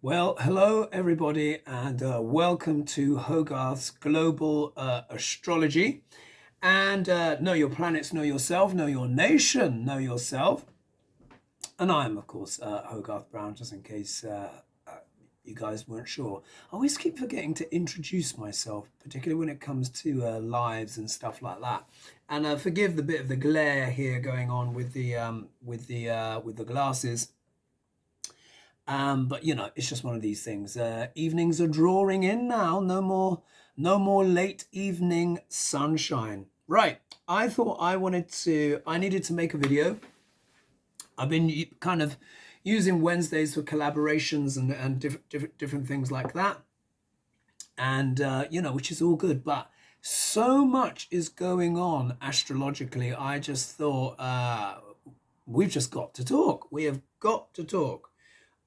Well, hello everybody, and welcome to Hogarth's Global Astrology. And know your planets, know yourself, know your nation, know yourself. And I'm, of course, Hogarth Brown, just in case you guys weren't sure. I always keep forgetting to introduce myself, particularly when it comes to lives and stuff like that. And forgive the bit of the glare here going on with the glasses. But it's just one of these things. Evenings are drawing in now. No more late evening sunshine. Right. I thought I needed to make a video. I've been kind of using Wednesdays for collaborations and different things like that. And, which is all good. But so much is going on astrologically. I just thought we've just got to talk. We have got to talk.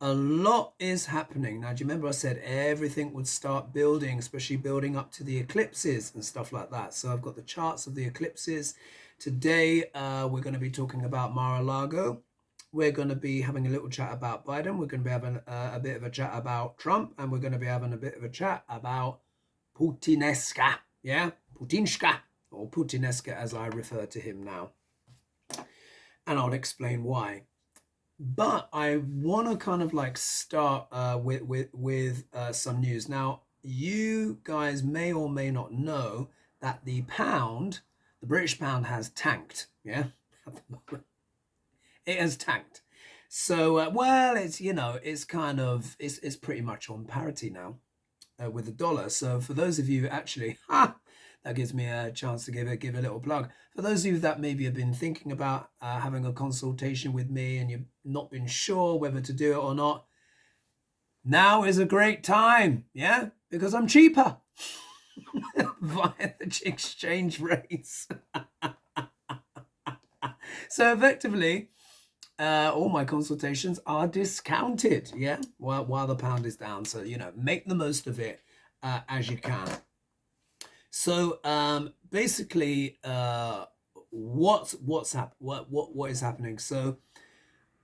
A lot is happening. Now, do you remember I said everything would start building, especially building up to the eclipses and stuff like that? So I've got the charts of the eclipses. Today, we're going to be talking about Mar-a-Lago. We're going to be having a little chat about Biden. We're going to be having a bit of a chat about Trump. And we're going to be having a bit of a chat about Putineska. Yeah? Putinska, or Putineska as I refer to him now. And I'll explain why. But I want to kind of like start with some news. Now, you guys may or may not know that the British pound has tanked. Yeah, at the moment. It has tanked. So, well, it's kind of, it's pretty much on parity now with the dollar. So for those of you actually, that gives me a chance to give a little plug. For those of you that maybe have been thinking about having a consultation with me and you've not been sure whether to do it or not, now is a great time, yeah? Because I'm cheaper via the exchange rates. So effectively, all my consultations are discounted, yeah? While the pound is down. So, make the most of it as you can. So basically, what is happening? So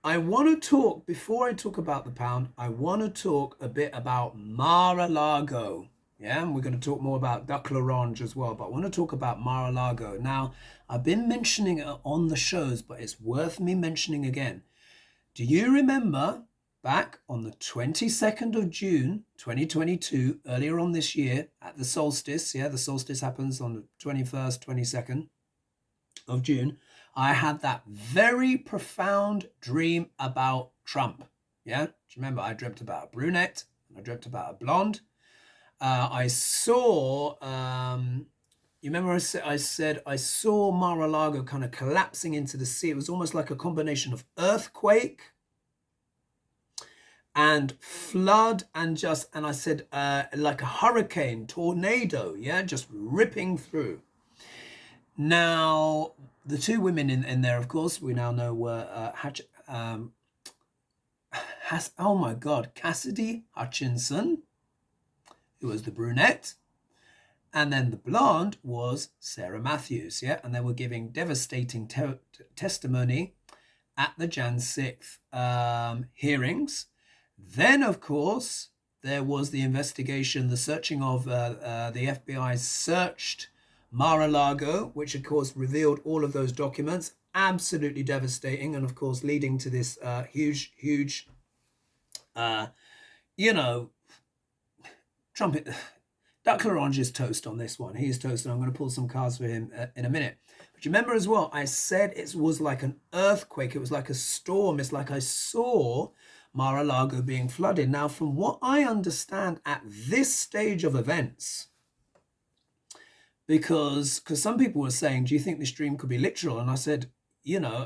I want to talk, before I talk about the pound, I want to talk a bit about Mar-a-Lago. Yeah, and we're going to talk more about Duck L'Orange as well, but I want to talk about Mar-a-Lago. Now, I've been mentioning it on the shows, but it's worth me mentioning again. Do you remember back on the 22nd of June, 2022, earlier on this year, at the solstice, yeah, the solstice happens on the 21st, 22nd of June, I had that very profound dream about Trump, yeah? Do you remember? I dreamt about a brunette, and I dreamt about a blonde. I saw, you remember I said I saw Mar-a-Lago kind of collapsing into the sea. It was almost like a combination of earthquake and flood and I said like a hurricane, tornado, yeah, just ripping through. Now, the two women in there, of course, we now know were oh my God, Cassidy Hutchinson, who was the brunette, and then the blonde was Sarah Matthews, yeah, and they were giving devastating testimony at the Jan 6th hearings. Then, of course, there was the investigation, the searching of the FBI searched Mar-a-Lago, which, of course, revealed all of those documents. Absolutely devastating. And, of course, leading to this huge, trumpet. Duck L'Orange is toast on this one. He is toast, and I'm going to pull some cards for him in a minute. But you remember as well, I said it was like an earthquake. It was like a storm. It's like I saw Mar-a-Lago being flooded. Now, from what I understand at this stage of events, because some people were saying, do you think this dream could be literal? And I said,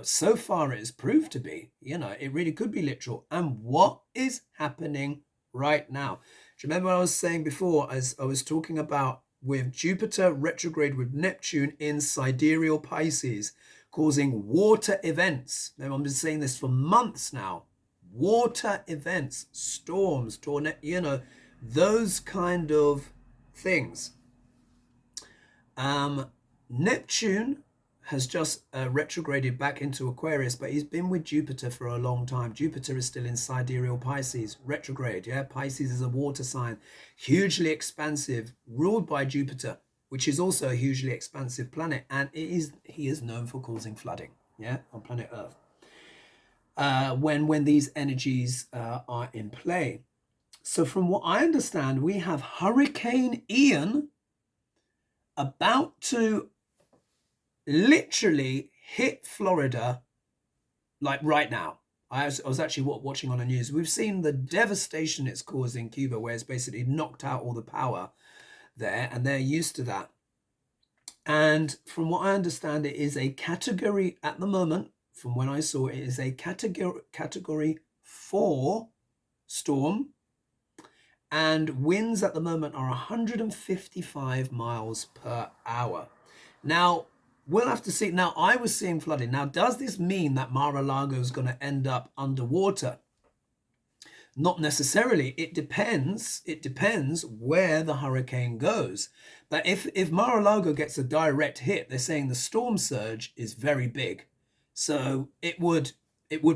so far it has proved to be, it really could be literal. And what is happening right now? Do you remember what I was saying before, as I was talking about with Jupiter retrograde with Neptune in Sidereal Pisces, causing water events? Now, I've been saying this for months now. Water events, storms, tornado, those kind of things. Neptune has just retrograded back into Aquarius, but he's been with Jupiter for a long time. Jupiter is still in Sidereal Pisces, retrograde. Yeah, Pisces is a water sign, hugely expansive, ruled by Jupiter, which is also a hugely expansive planet, and he is known for causing flooding. Yeah, on planet Earth. When these energies are in play. So from what I understand, we have Hurricane Ian about to literally hit Florida, like right now. I was actually watching on the news. We've seen the devastation it's caused in Cuba, where it's basically knocked out all the power there, and they're used to that. And from what I understand, it is a category at the moment, from when I saw it, is a category 4 storm, and winds at the moment are 155 miles per hour. Now, we'll have to see. Now, I was seeing flooding. Now, does this mean that Mar-a-Largo is going to end up underwater? Not necessarily. It depends. It depends where the hurricane goes. But if Mar-a-Lago gets a direct hit, they're saying the storm surge is very big. So it would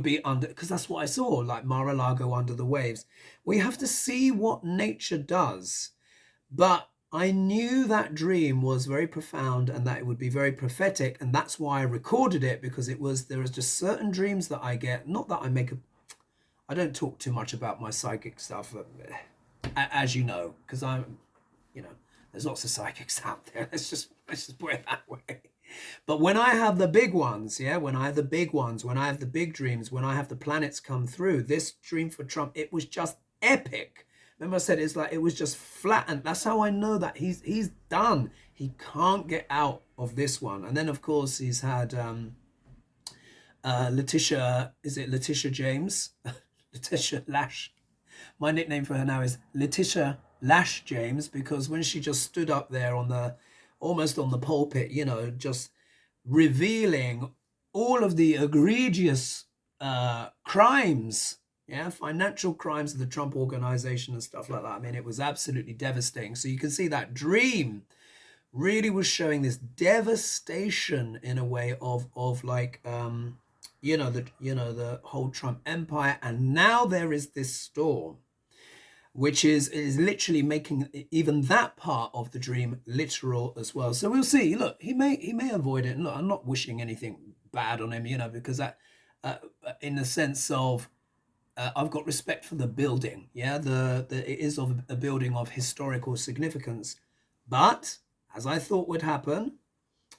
be under, because that's what I saw, like Mar-a-Lago under the waves. We have to see what nature does. But I knew that dream was very profound and that it would be very prophetic. And that's why I recorded it, because there was just certain dreams that I get. Not that I don't talk too much about my psychic stuff, as you know, because there's lots of psychics out there. Let's just put it that way. But when I have the big ones, when I have the big dreams, when I have the planets come through, this dream for Trump, it was just epic. Remember I said it was just flattened. That's how I know that he's done. He can't get out of this one. And then of course he's had Letitia James? Letitia Lash. My nickname for her now is Letitia Lash James, because when she just stood up there almost on the pulpit, just revealing all of the egregious crimes, financial crimes of the Trump organization and stuff like that. I mean, it was absolutely devastating. So you can see that dream really was showing this devastation in a way of like the whole Trump empire. And now there is this storm, which is literally making even that part of the dream literal as well. So we'll see. Look, he may avoid it. And look, I'm not wishing anything bad on him, because that, in the sense of, I've got respect for the building. It is of a building of historical significance. But as I thought would happen,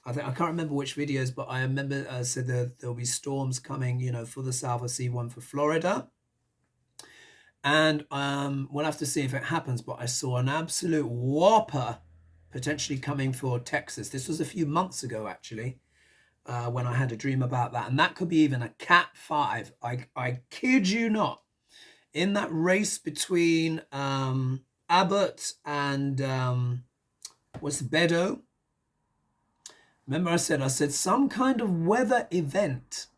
I can't remember which videos, but I remember I said that there'll be storms coming, for the South. I see one for Florida. And we'll have to see if it happens. But I saw an absolute whopper potentially coming for Texas. This was a few months ago, actually, when I had a dream about that. And that could be even a Cat 5. I kid you not. In that race between Abbott and Beto. Remember I said some kind of weather event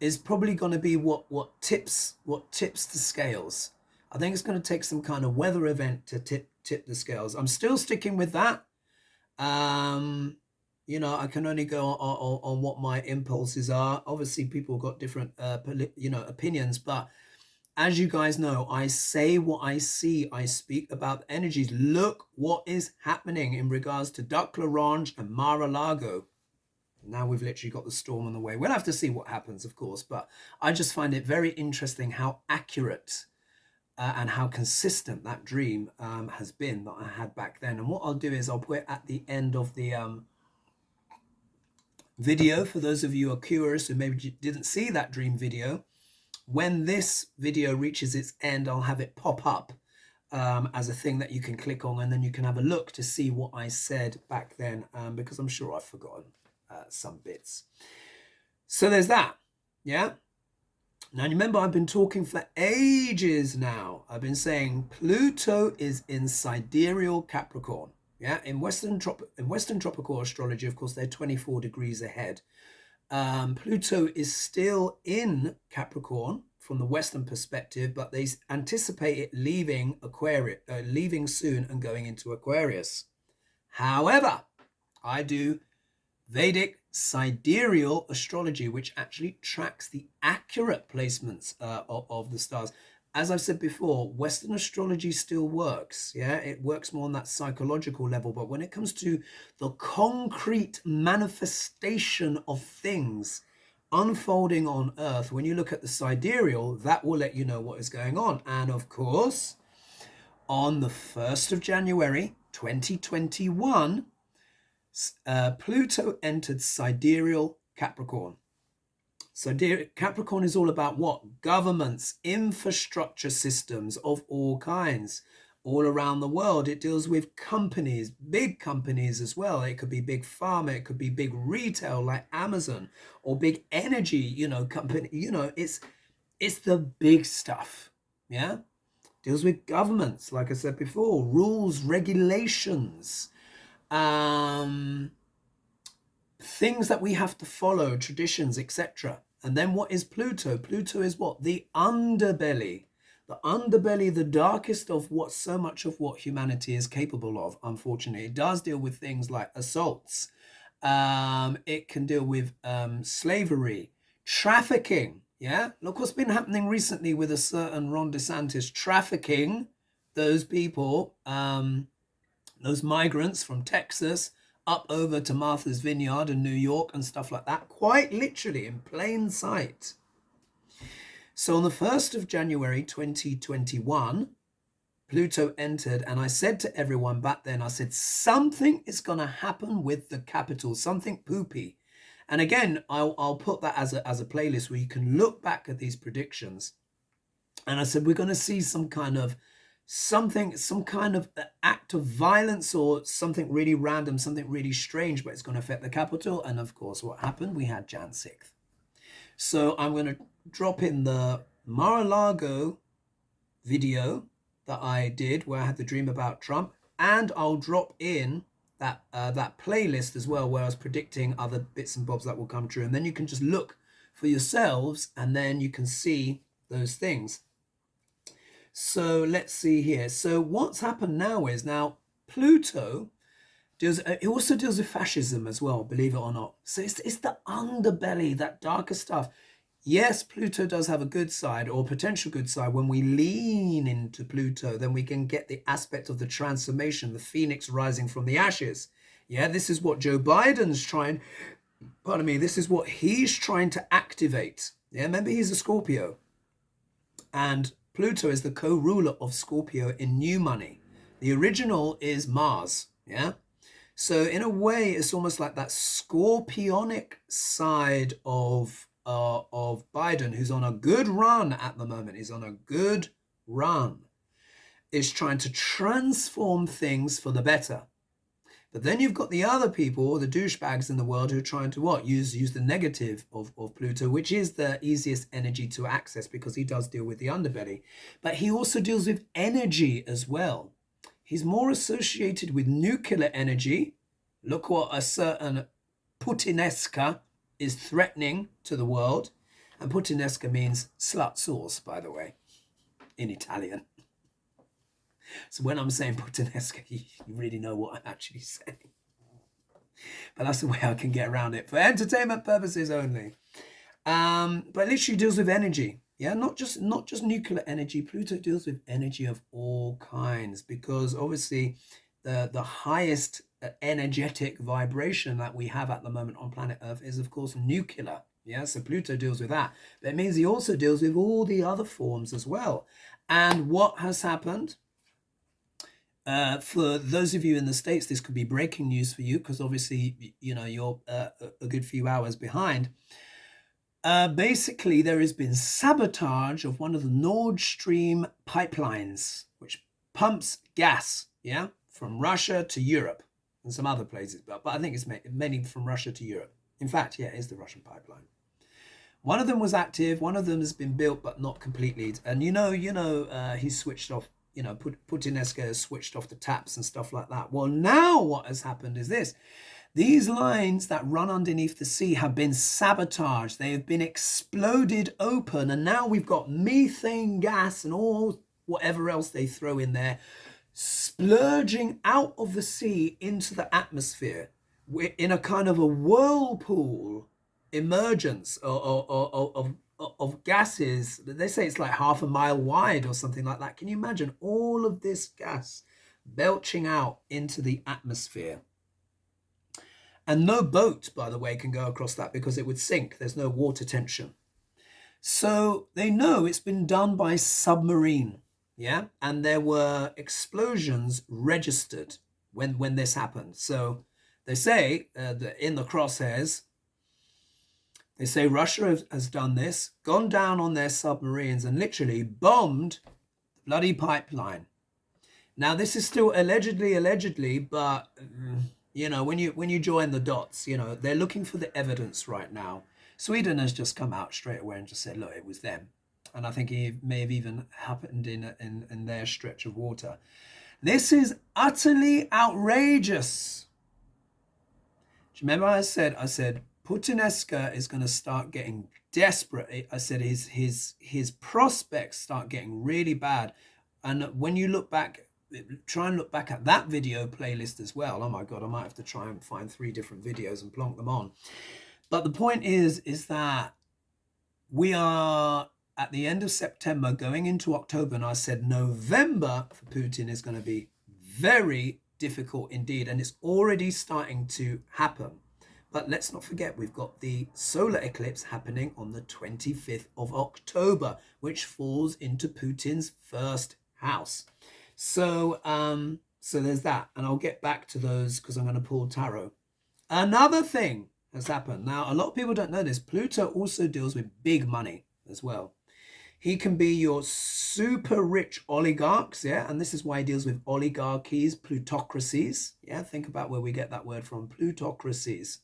is probably going to be what tips the scales. I think it's going to take some kind of weather event to tip the scales. I'm still sticking with that. I can only go on what my impulses are. Obviously, people have got different opinions, but as you guys know, I say what I see. I speak about energies. Look what is happening in regards to Duck L'Orange and Mar-a-Lago. Now we've literally got the storm on the way. We'll have to see what happens, of course, but I just find it very interesting how accurate and how consistent that dream has been that I had back then. And what I'll do is I'll put it at the end of the video for those of you who are curious who maybe didn't see that dream video. When this video reaches its end, I'll have it pop up as a thing that you can click on, and then you can have a look to see what I said back then, because I'm sure I've forgotten some bits. So there's that. Now remember, I've been talking for ages now. I've been saying Pluto is in Sidereal Capricorn. In Western tropical astrology, of course, they're 24 degrees ahead. Pluto is still in Capricorn from the Western perspective, but they anticipate it leaving soon and going into Aquarius. However, I do Vedic Sidereal astrology, which actually tracks the accurate placements of the stars. As I've said before, Western astrology still works. Yeah, it works more on that psychological level. But when it comes to the concrete manifestation of things unfolding on Earth, when you look at the sidereal, that will let you know what is going on. And of course, on the 1st of January 2021, Pluto entered sidereal Capricorn. So Capricorn is all about what? Governments, infrastructure systems of all kinds, all around the world. It deals with companies, big companies as well. It could be big pharma, it could be big retail like Amazon, or big energy, company. It's the big stuff. Yeah, deals with governments, like I said before, rules, regulations, things that we have to follow, traditions, etc. And then what is Pluto? Pluto is what? The underbelly. The underbelly, the darkest of what so much of what humanity is capable of, unfortunately. It does deal with things like assaults. It can deal with slavery, trafficking. Yeah, look what's been happening recently with a certain Ron DeSantis trafficking those people, those migrants from Texas up over to Martha's Vineyard in New York and stuff like that, quite literally in plain sight. So on the 1st of January 2021, Pluto entered, and I said to everyone back then, I said, something is going to happen with the capital, something poopy. And again, I'll put that as a playlist where you can look back at these predictions. And I said, we're going to see some kind of act of violence or something really random, something really strange, but it's going to affect the capital. And of course, what happened? We had Jan 6th. So I'm going to drop in the Mar-a-Largo video that I did where I had the dream about Trump, and I'll drop in that playlist as well where I was predicting other bits and bobs that will come true. And then you can just look for yourselves and then you can see those things. So let's see here. So what's happened now is Pluto it also deals with fascism as well, believe it or not. So it's the underbelly, that darker stuff. Yes, Pluto does have a good side or potential good side. When we lean into Pluto, then we can get the aspect of the transformation, the phoenix rising from the ashes. Yeah, this is what Joe Biden's trying, this is what he's trying to activate. Yeah, remember he's a Scorpio. And Pluto is the co-ruler of Scorpio in new money. The original is Mars, yeah? So in a way, it's almost like that scorpionic side of Biden, who's on a good run at the moment. He's on a good run. Is trying to transform things for the better. But then you've got the other people, the douchebags in the world, who are trying to what? Use the negative of Pluto, which is the easiest energy to access because he does deal with the underbelly. But he also deals with energy as well. He's more associated with nuclear energy. Look what a certain Putinesca is threatening to the world. And Putinesca means slut sauce, by the way, in Italian. So when I'm saying Putinesca, you really know what I'm actually saying. But that's the way I can get around it for entertainment purposes only. But literally deals with energy. Yeah, not just nuclear energy. Pluto deals with energy of all kinds because obviously the highest energetic vibration that we have at the moment on planet Earth is of course nuclear. Yeah, so Pluto deals with that. But it means he also deals with all the other forms as well. And what has happened? For those of you in the States, this could be breaking news for you because obviously, you're a good few hours behind. Basically, there has been sabotage of one of the Nord Stream pipelines, which pumps gas, yeah, from Russia to Europe and some other places. But I think it's mainly from Russia to Europe. In fact, yeah, it is the Russian pipeline. One of them was active. One of them has been built, but not completely. And he's switched off. Putinesca has switched off the taps and stuff like that. Well, now what has happened is this. These lines that run underneath the sea have been sabotaged. They have been exploded open. And now we've got methane gas and all whatever else they throw in there, splurging out of the sea into the atmosphere. we're in a kind of a whirlpool emergence of gases. They say it's like half a mile wide or something like that. Can you imagine all of this gas belching out into the atmosphere? And no boat, by the way, can go across that because it would sink. There's no water tension. So they know it's been done by submarine, yeah? And there were explosions registered when this happened. So they say that in the crosshairs, they say Russia has done this, gone down on their submarines and literally bombed the bloody pipeline. Now, this is still allegedly, but you know, when you join the dots, you know, they're looking for the evidence right now. Sweden has just come out straight away and just said, look, it was them. And I think it may have even happened in their stretch of water. This is utterly outrageous. Do you remember I said Putinesca is going to start getting desperate. I said his prospects start getting really bad. And when you look back, try and look back at that video playlist as well. Oh my God, I might have to try and find 3 different videos and plonk them on. But the point is that we are at the end of September going into October. And I said November for Putin is going to be very difficult indeed. And it's already starting to happen. But let's not forget, we've got the solar eclipse happening on the 25th of October, which falls into Putin's first house. So there's that. And I'll get back to those because I'm going to pull tarot. Another thing has happened. Now, a lot of people don't know this. Pluto also deals with big money as well. He can be your super rich oligarchs, yeah? And this is why he deals with oligarchies, plutocracies. Yeah, think about where we get that word from, plutocracies.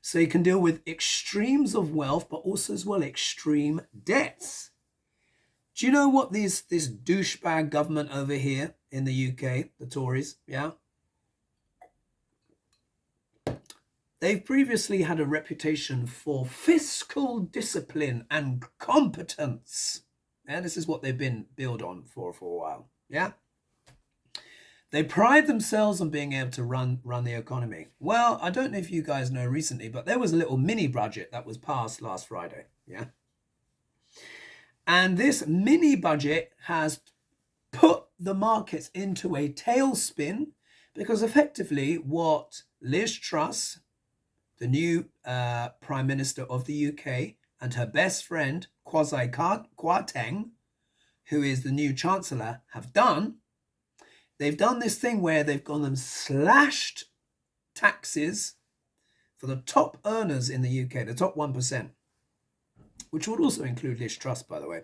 So he can deal with extremes of wealth, but also as well extreme debts. Do you know what this douchebag government over here in the UK, the Tories, yeah? They've previously had a reputation for fiscal discipline and competence. Yeah, this is what they've been built on for a while. Yeah. They pride themselves on being able to run the economy. Well, I don't know if you guys know recently, but there was a little mini budget that was passed last Friday. Yeah. And this mini budget has put the markets into a tailspin because effectively what Liz Truss, the new Prime Minister of the UK, and her best friend, Kwasi Kwarteng, who is the new Chancellor, have done, they've done this thing where they've gone and slashed taxes for the top earners in the UK, the top 1%, which would also include Liz Truss, by the way.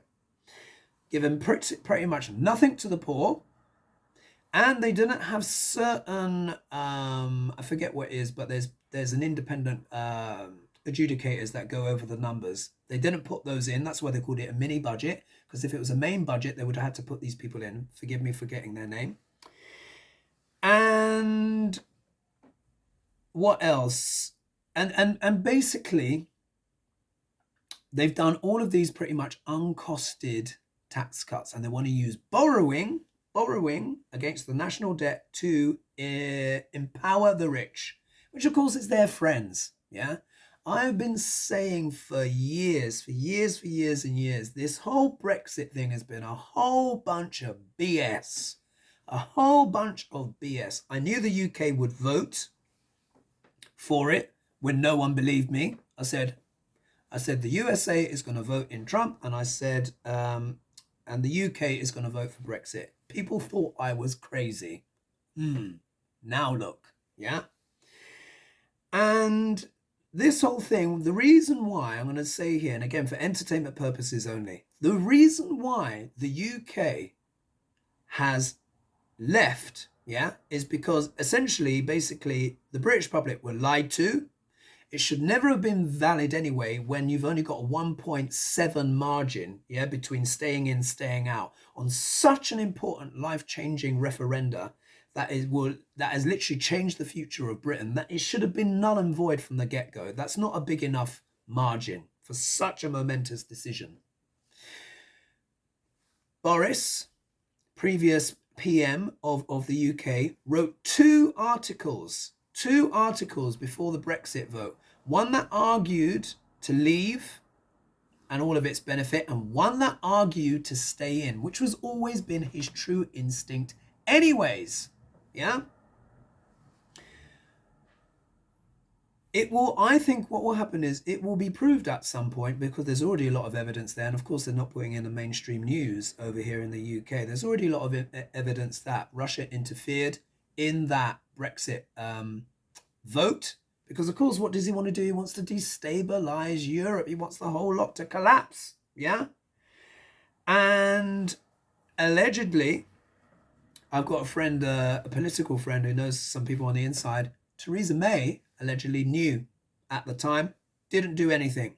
Given pretty much nothing to the poor. And they didn't have certain, I forget what it is, but there's an independent adjudicators that go over the numbers. They didn't put those in. That's why they called it a mini budget. Because if it was a main budget, they would have had to put these people in. Forgive me for getting their name. And what else? And basically, they've done all of these pretty much uncosted tax cuts. And they want to use borrowing against the national debt to empower the rich, which of course is their friends. Yeah, I've been saying for years and years, this whole Brexit thing has been a whole bunch of BS. I knew the UK would vote for it when no one believed me. I said the USA is going to vote in Trump, and I said and the UK is going to vote for Brexit. People thought I was crazy. Now look, yeah? And this whole thing, the reason why, I'm going to say here, and again, for entertainment purposes only, the reason why the UK has left, yeah, is because essentially, basically, the British public were lied to. It should never have been valid anyway when you've only got a 1.7 margin, yeah, between staying in, staying out on such an important life-changing referenda that has literally changed the future of Britain. That it should have been null and void from the get-go. That's not a big enough margin for such a momentous decision. Boris, previous PM of the UK, wrote 2 articles two articles before the Brexit vote. One that argued to leave and all of its benefit, and one that argued to stay in, which was always been his true instinct anyways. Yeah? It will, I think what will happen is it will be proved at some point, because there's already a lot of evidence there. And of course, they're not putting in the mainstream news over here in the UK. There's already a lot of evidence that Russia interfered in that Brexit vote. Because, of course, what does he want to do? He wants to destabilize Europe. He wants the whole lot to collapse. Yeah? And allegedly, I've got a friend, a political friend who knows some people on the inside. Theresa May allegedly knew at the time, didn't do anything.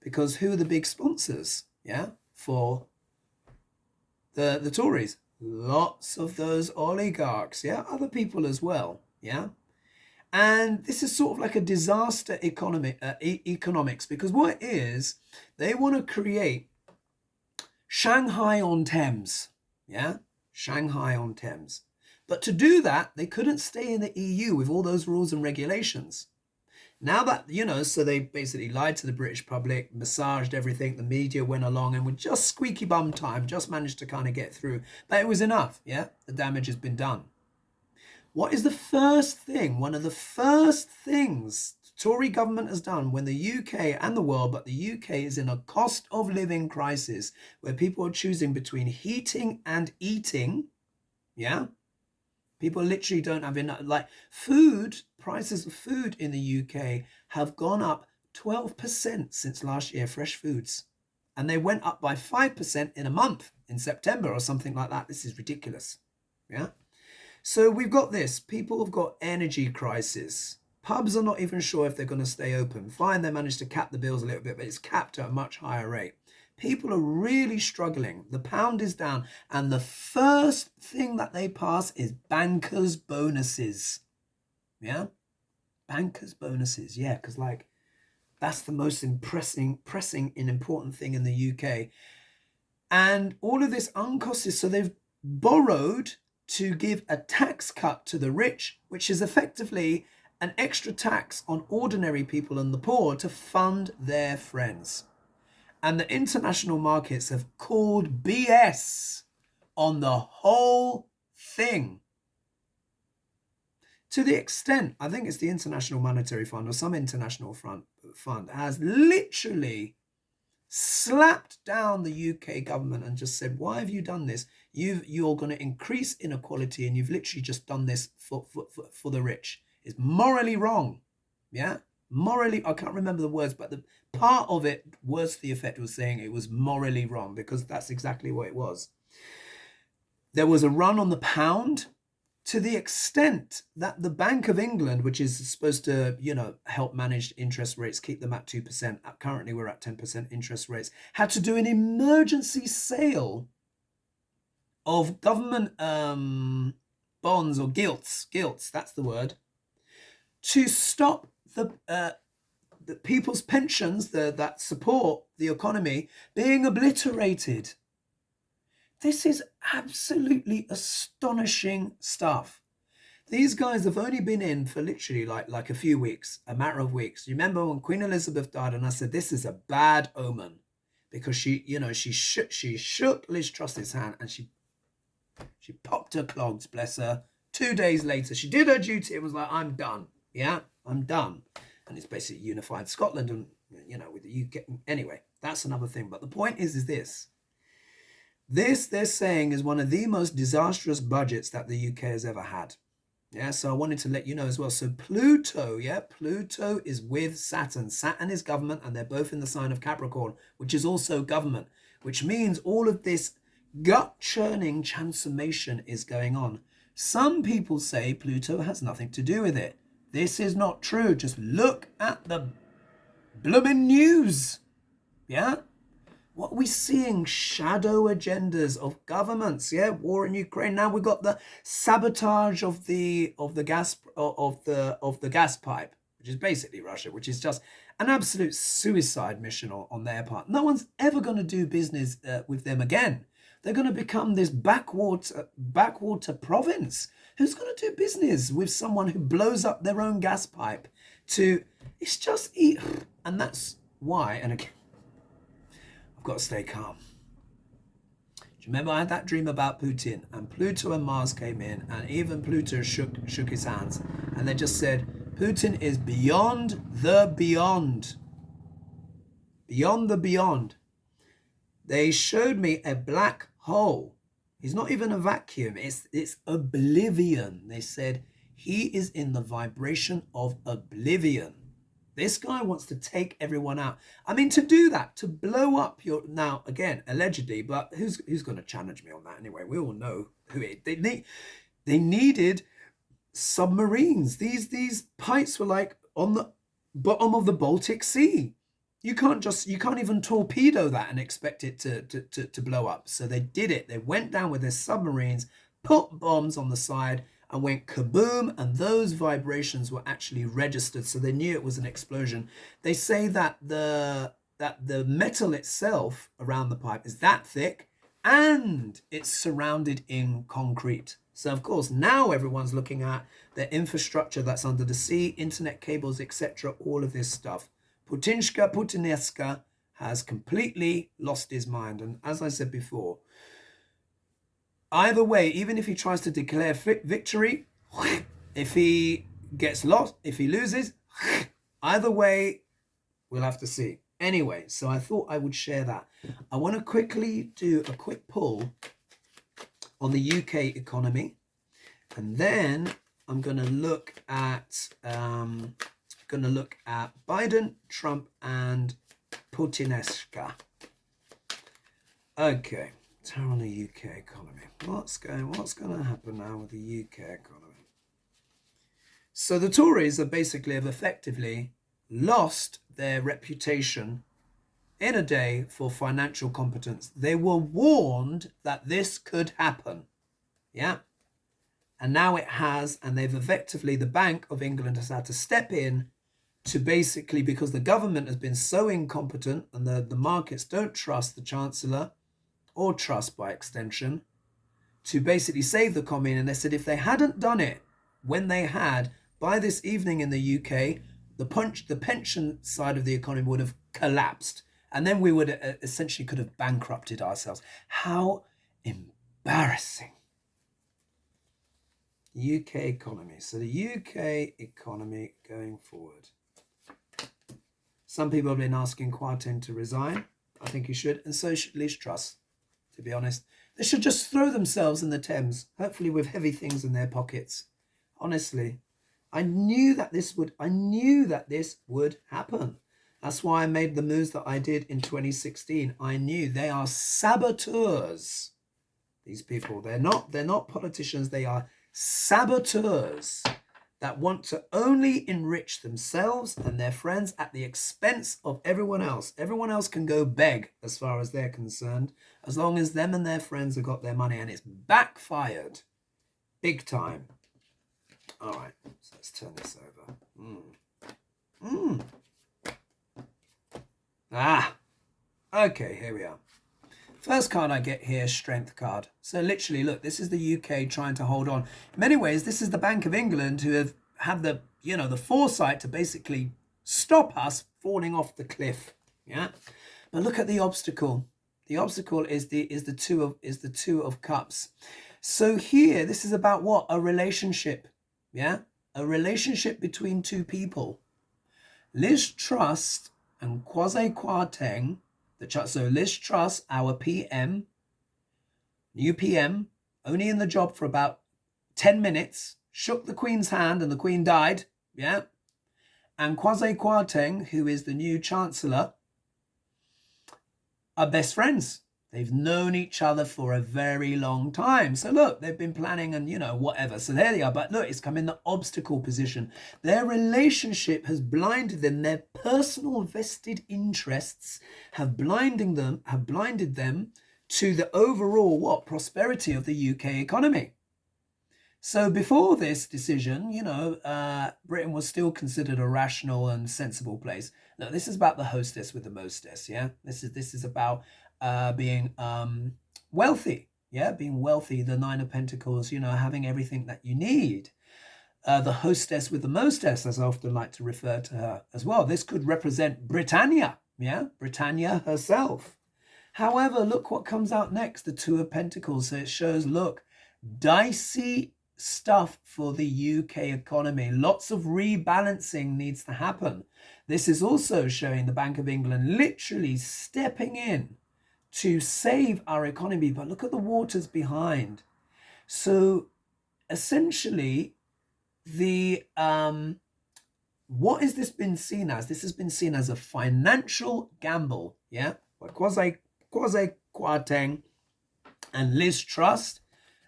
Because who are the big sponsors, yeah, for the Tories? Lots of those oligarchs, yeah, other people as well, yeah. And this is sort of like a disaster economics, because what it is, they want to create Shanghai on Thames, yeah, Shanghai on Thames. But to do that, they couldn't stay in the EU with all those rules and regulations. Now that, you know, so they basically lied to the British public, massaged everything, the media went along, and with just squeaky bum time, just managed to kind of get through. But it was enough, yeah? The damage has been done. What is the first thing, one of the first things the Tory government has done when the UK and the world, but the UK is in a cost of living crisis where people are choosing between heating and eating, yeah? People literally don't have enough, like food, prices of food in the UK have gone up 12% since last year, fresh foods. And they went up by 5% in a month, in September or something like that. This is ridiculous, yeah? So we've got this, people have got energy crisis. Pubs are not even sure if they're going to stay open. Fine, they managed to cap the bills a little bit, but it's capped at a much higher rate. People are really struggling. The pound is down. And the first thing that they pass is bankers' bonuses. Yeah? Bankers' bonuses. Yeah, because like that's the most pressing and important thing in the UK. And all of this uncosted. So they've borrowed to give a tax cut to the rich, which is effectively an extra tax on ordinary people and the poor to fund their friends. And the international markets have called BS on the whole thing. To the extent, I think it's the International Monetary Fund or some international fund has literally slapped down the UK government and just said, why have you done this? You're going to increase inequality and you've literally just done this for the rich. It's morally wrong. Yeah? Morally, I can't remember the words, but the part of it, worse to the effect, was saying it was morally wrong, because that's exactly what it was. There was a run on the pound to the extent that the Bank of England, which is supposed to, you know, help manage interest rates, keep them at 2%. Currently, we're at 10% interest rates, had to do an emergency sale of government bonds or gilts, that's the word, to stop the people's pensions that support the economy being obliterated. This is absolutely astonishing stuff. These guys have only been in for literally like a few weeks, a matter of weeks. You remember when Queen Elizabeth died, and I said this is a bad omen, because she shook Liz Truss's hand and she popped her clogs, bless her. 2 days later, she did her duty. It was like, I'm done. Yeah, I'm done. And it's basically unified Scotland and, you know, with the UK. Anyway, that's another thing. But the point is this. This, they're saying, is one of the most disastrous budgets that the UK has ever had. Yeah, so I wanted to let you know as well. So Pluto, yeah, Pluto is with Saturn. Saturn is government, and they're both in the sign of Capricorn, which is also government, which means all of this gut-churning transformation is going on. Some people say Pluto has nothing to do with it. This is not true. Just look at the blooming news. Yeah? What are we seeing? Shadow agendas of governments. Yeah, war in Ukraine. Now we've got the sabotage of the gas pipe, which is basically Russia, which is just an absolute suicide mission on their part. No one's ever going to do business with them again. They're going to become this backwater province. Who's going to do business with someone who blows up their own gas pipe to, it's just, and that's why, and again, I've got to stay calm. Do you remember I had that dream about Putin, and Pluto and Mars came in, and even Pluto shook his hands, and they just said, Putin is beyond the beyond. Beyond the beyond. They showed me a black hole. He's not even a vacuum. It's oblivion. They said he is in the vibration of oblivion. This guy wants to take everyone out. I mean, to do that, to blow up your, now again, allegedly, but who's going to challenge me on that anyway? We all know who it. They needed submarines. These pipes were like on the bottom of the Baltic Sea. You can't even torpedo that and expect it to blow up. So they did it. They went down with their submarines, put bombs on the side, and went kaboom, and those vibrations were actually registered, so they knew it was an explosion. They say that the metal itself around the pipe is that thick, and it's surrounded in concrete. So of course now everyone's looking at their infrastructure that's under the sea, internet cables, etc., all of this stuff. Putineska has completely lost his mind, and as I said before, either way, even if he tries to declare victory, if he gets lost, if he loses, either way, we'll have to see. Anyway, so I thought I would share that. I want to quickly do a quick pull on the UK economy, and then I'm going to look at Biden, Trump, and Putineska. Okay. Turn on the UK economy. What's going to happen now with the UK economy? So the Tories have effectively lost their reputation in a day for financial competence. They were warned that this could happen. Yeah. And now it has, and they've effectively, the Bank of England has had to step in to basically, because the government has been so incompetent and the markets don't trust the Chancellor, or trust by extension, to basically save the commune. And they said if they hadn't done it when they had, by this evening in the UK, the pension side of the economy would have collapsed. And then we would essentially could have bankrupted ourselves. How embarrassing. UK economy. So the UK economy going forward. Some people have been asking Kwarteng to resign. I think he should. And so should Liz Truss. To be honest, they should just throw themselves in the Thames, hopefully with heavy things in their pockets. Honestly, I knew that this would happen. That's why I made the moves that I did in 2016. I knew they are saboteurs. These people, they're not politicians. They are saboteurs that want to only enrich themselves and their friends at the expense of everyone else. Everyone else can go beg as far as they're concerned, as long as them and their friends have got their money, and it's backfired big time. All right, so let's turn this over. Okay, here we are. First card I get here, Strength card. So literally, look, this is the UK trying to hold on. In many ways, this is the Bank of England who have had the foresight to basically stop us falling off the cliff. Yeah. But look at the obstacle. The obstacle is the two of cups. So here, this is about what? A relationship. Yeah. A relationship between two people. Liz Truss and Kwasi Kwarteng. So Liz Truss, our PM, new PM, only in the job for about 10 minutes, shook the Queen's hand and the Queen died, yeah? And Kwasi Kwarteng, who is the new Chancellor, are best friends. They've known each other for a very long time. So look, they've been planning and, whatever. So there they are. But look, it's come in the obstacle position. Their relationship has blinded them. Their personal vested interests have blinded them to the overall, prosperity of the UK economy. So before this decision, Britain was still considered a rational and sensible place. No, this is about the hostess with the mostess, yeah? This is about being wealthy. Yeah, being wealthy, the Nine of Pentacles, having everything that you need. The hostess with the mostess, as I often like to refer to her as well. This could represent Britannia, yeah, Britannia herself. However, look what comes out next, the Two of Pentacles. So it shows, look, dicey stuff for the UK economy. Lots of rebalancing needs to happen. This is also showing the Bank of England literally stepping in to save our economy. But look at the waters behind. So essentially, what has this been seen as? This has been seen as a financial gamble, yeah? Quasi Kwarteng and Liz Trust.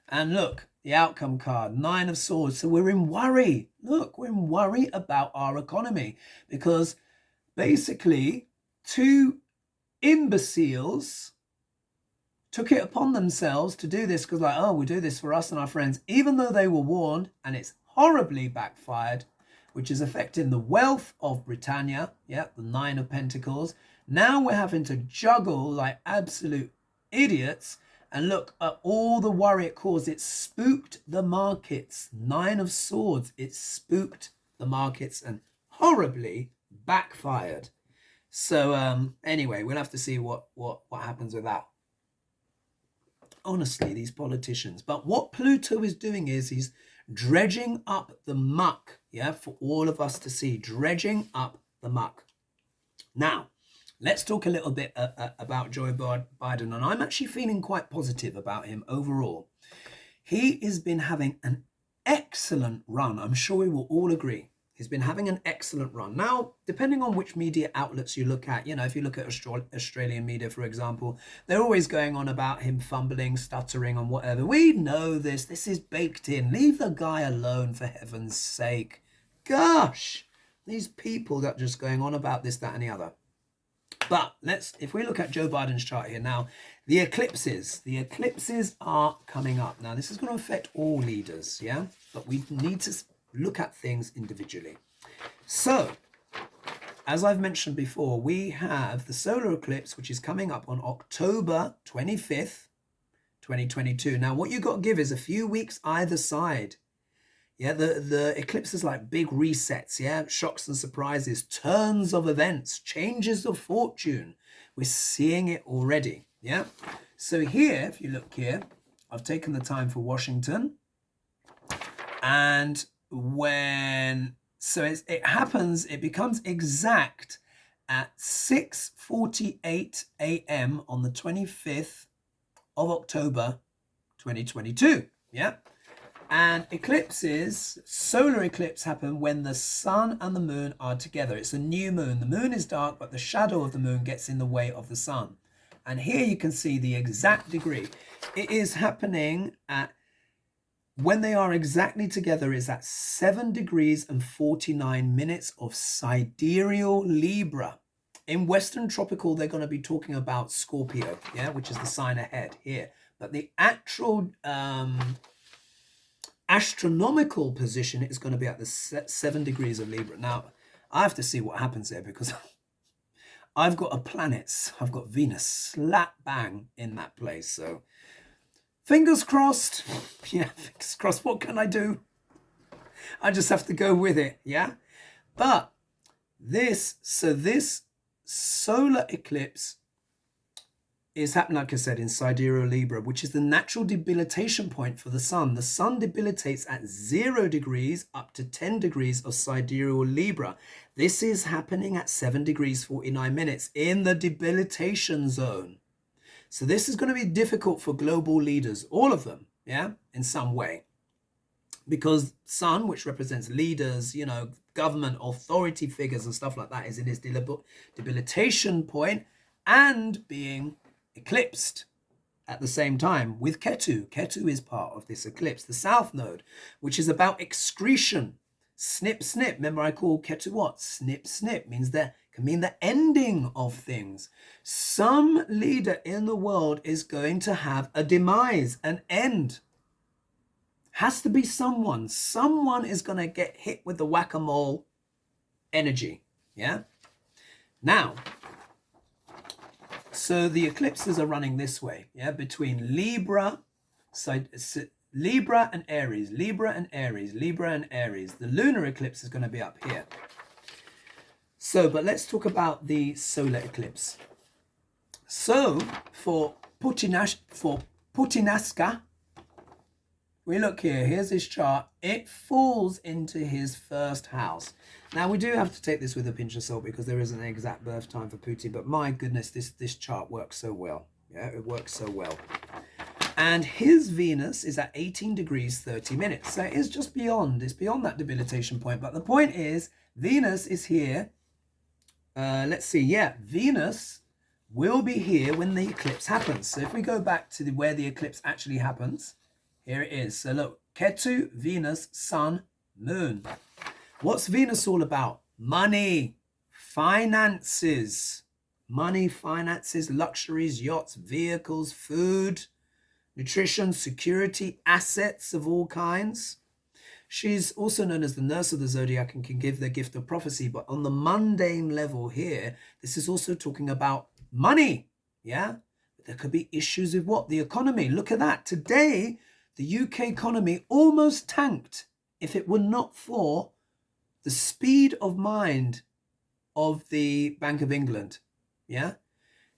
And look, the outcome card, Nine of Swords. So we're in worry. Look, we're in worry about our economy because basically two imbeciles took it upon themselves to do this because like, oh, we do this for us and our friends, even though they were warned, and it's horribly backfired, which is affecting the wealth of Britannia. Yeah, the Nine of Pentacles. Now we're having to juggle like absolute idiots. And look at all the worry it caused. It spooked the markets. Nine of Swords. It spooked the markets and horribly backfired. So anyway, we'll have to see what happens with that. Honestly, these politicians. But what Pluto is doing is he's dredging up the muck, yeah, for all of us to see. Dredging up the muck. Now, let's talk a little bit about Joe Biden, and I'm actually feeling quite positive about him overall. He has been having an excellent run. I'm sure we will all agree. He's been having an excellent run. Now, depending on which media outlets you look at, if you look at Australian media, for example, they're always going on about him fumbling, stuttering, and whatever. We know this. This is baked in. Leave the guy alone, for heaven's sake. Gosh, these people that are just going on about this, that, and the other. But if we look at Joe Biden's chart here now, the eclipses are coming up. Now, this is going to affect all leaders, yeah? But we need to look at things individually. So, as I've mentioned before, we have the solar eclipse, which is coming up on October 25th, 2022. Now, what you've got to give is a few weeks either side. Yeah, the eclipse is like big resets, yeah, shocks and surprises, turns of events, changes of fortune. We're seeing it already, yeah. So here, if you look here, I've taken the time for Washington, and it happens, it becomes exact at 6:48 a.m. on the 25th of October, 2022, yeah. And eclipses, solar eclipse happen when the sun and the moon are together. It's a new moon. The moon is dark, but the shadow of the moon gets in the way of the sun. And here you can see the exact degree. It is happening when they are exactly together, is at 7 degrees and 49 minutes of sidereal Libra. In Western tropical, they're going to be talking about Scorpio, yeah, which is the sign ahead here. But the actual astronomical position is going to be at the 7 degrees of Libra. Now, I have to see what happens there because I've got I've got Venus slap bang in that place. So fingers crossed. Yeah, fingers crossed. What can I do? I just have to go with it, yeah? But this solar eclipse is happening, like I said, in Sidereal Libra, which is the natural debilitation point for the sun. The sun debilitates at 0 degrees up to 10 degrees of Sidereal Libra. This is happening at 7 degrees 49 minutes in the debilitation zone. So this is going to be difficult for global leaders, all of them, yeah, in some way. Because sun, which represents leaders, government, authority figures and stuff like that, is in its debilitation point and being eclipsed at the same time with Ketu. Ketu is part of this eclipse, the south node, which is about excretion. Snip, snip. Remember, I call Ketu what? Snip, snip. Can mean the ending of things. Some leader in the world is going to have a demise, an end. Has to be someone. Someone is going to get hit with the whack-a-mole energy. Yeah? Now, So the eclipses are running this way, yeah, between Libra, Libra and Aries, Libra and Aries, Libra and Aries. The lunar eclipse is going to be up here. So, but let's talk about the solar eclipse. So for Putinaska, we look here, here's his chart. It falls into his first house. Now, we do have to take this with a pinch of salt because there isn't an exact birth time for Putin, but my goodness, this chart works so well. Yeah, it works so well. And his Venus is at 18 degrees 30 minutes. So it's just beyond, it's beyond that debilitation point. But the point is, Venus is here. Let's see, yeah, Venus will be here when the eclipse happens. So if we go back to where the eclipse actually happens, here it is. So look, Ketu, Venus, Sun, Moon. What's Venus all about? Money, finances. Money, finances, luxuries, yachts, vehicles, food, nutrition, security, assets of all kinds. She's also known as the nurse of the zodiac and can give the gift of prophecy. But on the mundane level here, this is also talking about money. Yeah? But there could be issues with what? The economy. Look at that. Today, the UK economy almost tanked if it were not for the speed of mind of the Bank of England. Yeah?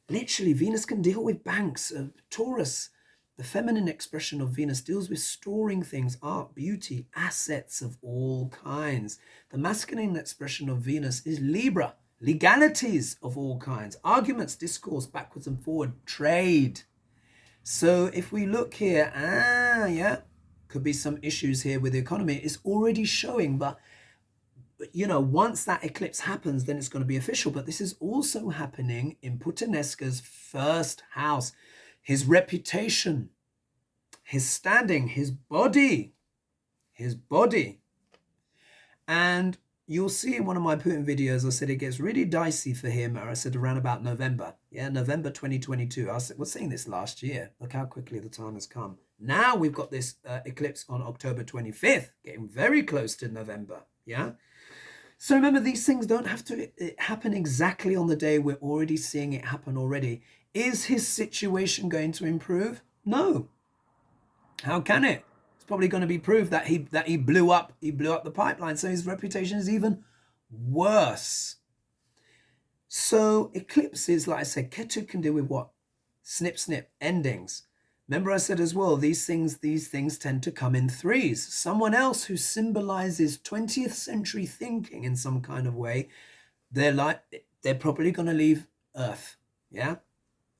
Literally, Venus can deal with banks. Taurus, the feminine expression of Venus, deals with storing things, art, beauty, assets of all kinds. The masculine expression of Venus is Libra, legalities of all kinds, arguments, discourse, backwards and forward, trade. So if we look here, yeah, could be some issues here with the economy. It's already showing, but you know, once that eclipse happens, then it's going to be official. But this is also happening in Putanesca's first house. His reputation, his standing, his body. And you'll see in one of my Putin videos, I said it gets really dicey for him. Or I said around about November. Yeah, November 2022. I was saying this last year. Look how quickly the time has come. Now we've got this eclipse on October 25th, getting very close to November. Yeah. So remember, these things don't have to happen exactly on the day. We're already seeing it happen already. Is his situation going to improve? No. How can it? It's probably going to be proved that he blew up the pipeline, so his reputation is even worse. So eclipses, like I said, Ketu can deal with what? Snip, snip, endings. Remember I said as well, these things tend to come in threes. Someone else who symbolizes 20th century thinking in some kind of way, they're probably going to leave Earth. Yeah.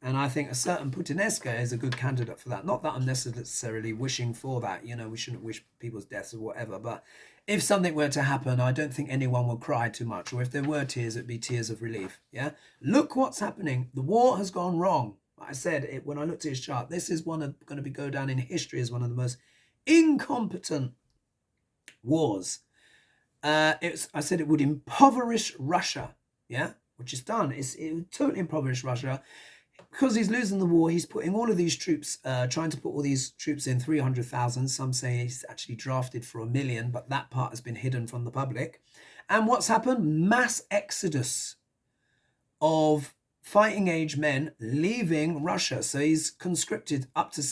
And I think a certain Putinesca is a good candidate for that. Not that I'm necessarily wishing for that. You know, we shouldn't wish people's deaths or whatever. But if something were to happen, I don't think anyone would cry too much. Or if there were tears, it'd be tears of relief. Yeah. Look what's happening. The war has gone wrong. Like I said, when I looked at his chart, this is going to go down in history as one of the most incompetent wars. I said it would impoverish Russia. Yeah. Which is done. It would totally impoverish Russia. Because he's losing the war, he's putting all of these troops, trying to put all these troops in 300,000. Some say he's actually drafted for 1 million, but that part has been hidden from the public. And what's happened? Mass exodus of fighting age men leaving Russia. So he's conscripted up to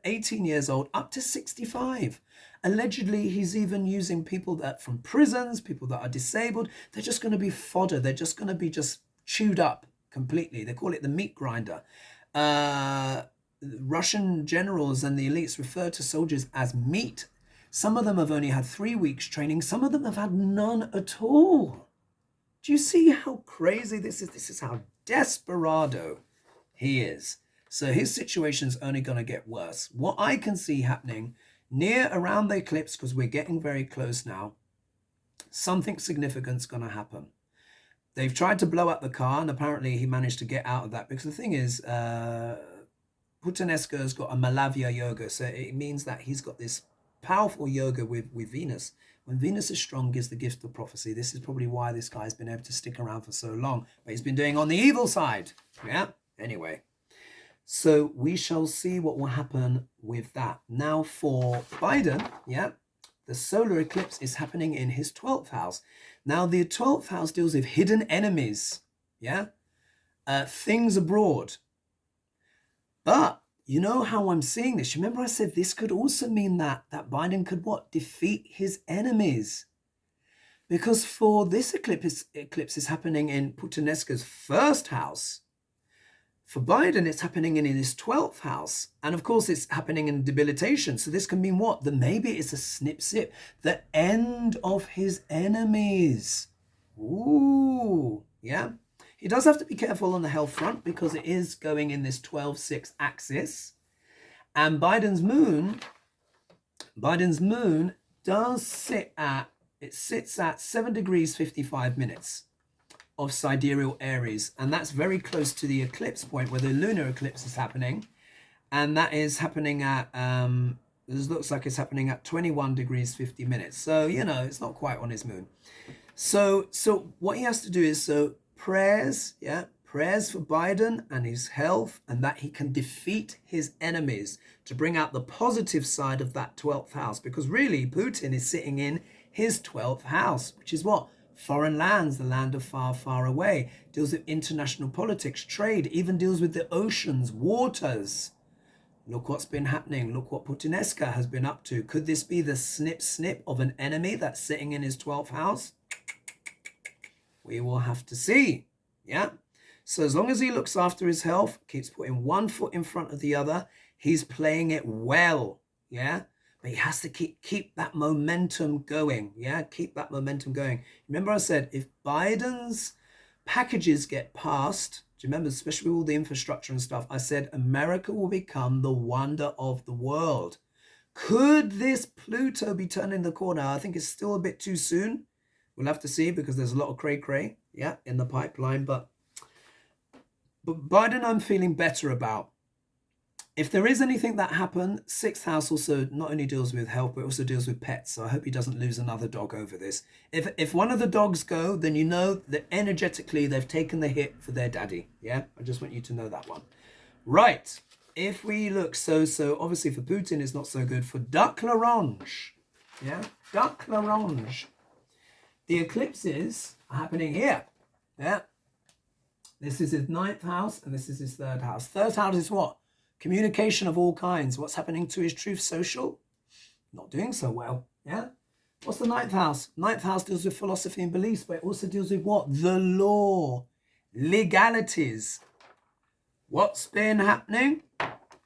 18 years old, up to 65. Allegedly, he's even using people that from prisons, people that are disabled. They're just going to be fodder. They're just going to be just chewed up completely. They call it the meat grinder. Russian generals and the elites refer to soldiers as meat. Some of them have only had 3 weeks training. Some of them have had none at all. Do you see how crazy this is? This is how desperado he is. So his situation's only going to get worse. What I can see happening around the eclipse, because we're getting very close now, something significant's going to happen. They've tried to blow up the car, and apparently he managed to get out of that. Because the thing is, Putanesca has got a Malavya yoga. So it means that he's got this powerful yoga with Venus. When Venus is strong, gives the gift of prophecy. This is probably why this guy's been able to stick around for so long. But he's been doing on the evil side. Yeah, anyway. So we shall see what will happen with that. Now for Biden, yeah, the solar eclipse is happening in his 12th house. Now, the 12th house deals with hidden enemies, yeah? things abroad. But you know how I'm seeing this? Remember I said this could also mean that Biden could what? Defeat his enemies. Because for this eclipse is happening in Putinesca's first house. For Biden, it's happening in his 12th house. And of course, it's happening in debilitation. So this can mean what? That maybe it's a snip-sip. The end of his enemies. Ooh, yeah. He does have to be careful on the health front because it is going in this 12-6 axis. And Biden's moon does sit at, it sits at 7 degrees 55 minutes of sidereal Aries. And that's very close to the eclipse point where the lunar eclipse is happening. And that is happening at, this looks like it's happening at 21 degrees 50 minutes. So, you know, it's not quite on his moon. So what he has to do is, prayers, prayers for Biden and his health, and that he can defeat his enemies to bring out the positive side of that 12th house. Because really, Putin is sitting in his 12th house, which is what? Foreign lands, the land of far, far away. Deals with international politics, trade, even deals with the oceans, waters. Look what's been happening. Look what Putinesca has been up to. Could this be the snip of an enemy that's sitting in his 12th house? We will have to see. Yeah. So as long as he looks after his health, keeps putting one foot in front of the other, he's playing it well. Yeah. But he has to keep that momentum going. Yeah. Keep that momentum going. Remember I said, if Biden's packages get passed, do you remember, especially with all the infrastructure and stuff, I said America will become the wonder of the world. Could this Pluto be turning the corner? I think it's still a bit too soon. We'll have to see because there's a lot of cray-cray, in the pipeline. But Biden, I'm feeling better about. If there is anything that happened, 6th house also not only deals with health, but also deals with pets. So I hope he doesn't lose another dog over this. If one of the dogs go, then you know that energetically they've taken the hit for their daddy. Yeah, I just want you to know that one. Right. If we look, so obviously for Putin, it's not so good. For Duck L'Orange, Duck L'Orange. The eclipses are happening here. Yeah. This is his 9th house and this is his 3rd house. 3rd house is what? Communication of all kinds. What's happening to his truth social? Not doing so well. Yeah. What's the 9th house? 9th house deals with philosophy and beliefs, but it also deals with what? The law. Legalities. What's been happening?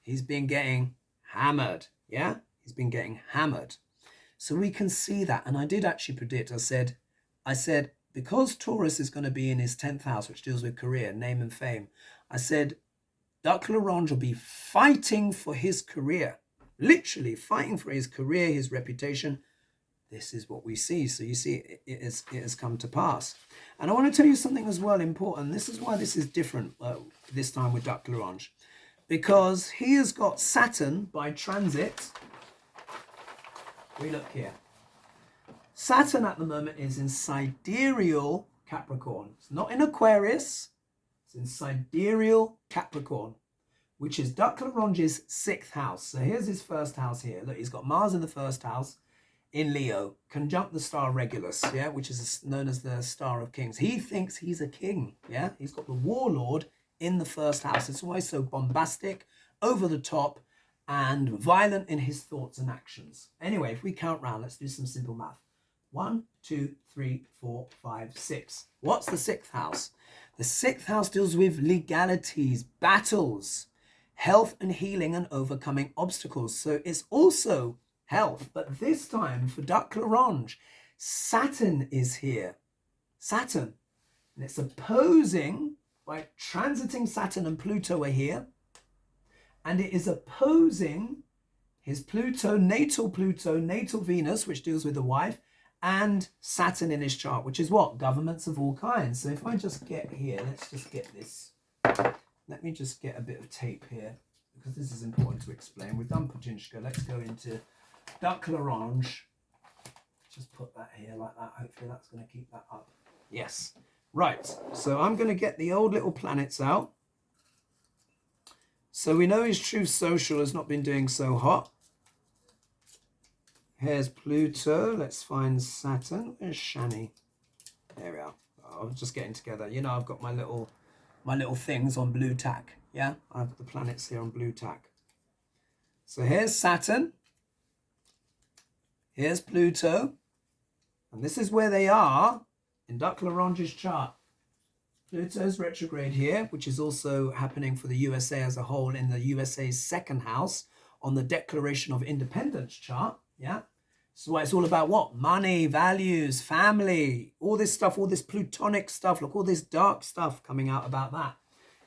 He's been getting hammered. Yeah. He's been getting hammered. So we can see that. And I did actually predict, I said, because Taurus is going to be in his 10th house, which deals with career, name and fame, I said, Duck L'Orange will be fighting for his career, literally fighting for his career, his reputation. This is what we see. So you see, it has come to pass. And I want to tell you something as well important. This is why this is different this time with Duck L'Orange, because he has got Saturn by transit. We look here. Saturn at the moment is in Sidereal Capricorn. It's not in Aquarius. It's in Sidereal Capricorn, which is Duck L'Orange's 6th house. So here's his 1st house here. Look, he's got Mars in the 1st house in Leo, conjunct the star Regulus, which is known as the star of kings. He thinks he's a king. He's got the warlord in the 1st house. It's why he's so bombastic, over the top, and violent in his thoughts and actions. Anyway, if we count round, let's do some simple math. 1, 2, 3, 4, 5, 6. What's the 6th house? The 6th house deals with legalities, battles, health and healing and overcoming obstacles. So it's also health. But this time for Duck L'Orange, Saturn is here. Saturn. And it's opposing, by transiting Saturn and Pluto are here. And it is opposing his natal Venus, which deals with the wife, and Saturn in his chart, which is what? Governments of all kinds. So if I just get here, let's just get this. Let me just get a bit of tape here, because this is important to explain. We've done Putinska. Let's go into Duck L'Orange. Just put that here like that. Hopefully that's going to keep that up. Yes. Right. So I'm going to get the old little planets out. So we know his truth social has not been doing so hot. Here's Pluto. Let's find Saturn. Where's Shani? There we are. Oh, I'm just getting together. You know, I've got my little my little things on blue tack. Yeah, I have the planets here on blue tack. So here's Saturn. Here's Pluto. And this is where they are in Duck Larange's chart. Pluto's retrograde here, which is also happening for the USA as a whole in the USA's second house on the Declaration of Independence chart. Yeah. So it's all about what? Money, values, family, all this stuff, all this plutonic stuff. Look, all this dark stuff coming out about that.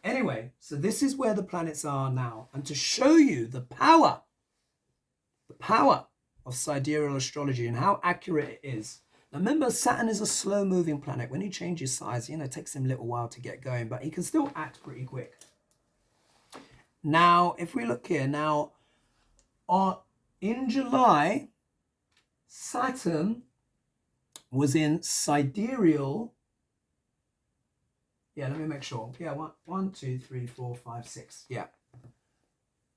Anyway, so this is where the planets are now. And to show you the power of sidereal astrology and how accurate it is. Now remember, Saturn is a slow-moving planet. When he changes size, it takes him a little while to get going, but he can still act pretty quick. Now, if we look here, now, in July, Saturn was in sidereal. Yeah, let me make sure. Yeah, 1, 2, 3, 4, 5, 6. Yeah.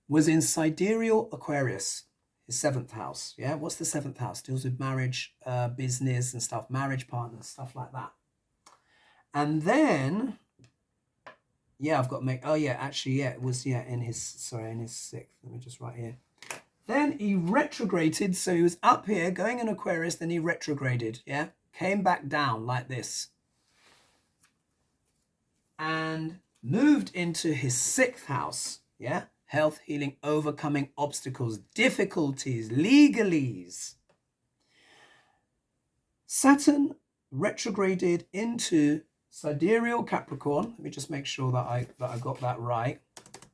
Was in sidereal Aquarius, his 7th house. Yeah, what's the 7th house? Deals with marriage, business and stuff, marriage partners, stuff like that. And then, yeah, I've got to make, oh yeah, actually, yeah, it was, yeah, in his 6th. Let me just write here. Then he retrograded, so he was up here going in Aquarius, then he retrograded, yeah? Came back down like this. And moved into his 6th house, yeah? Health, healing, overcoming obstacles, difficulties, legalese. Saturn retrograded into sidereal Capricorn. Let me just make sure that I got that right.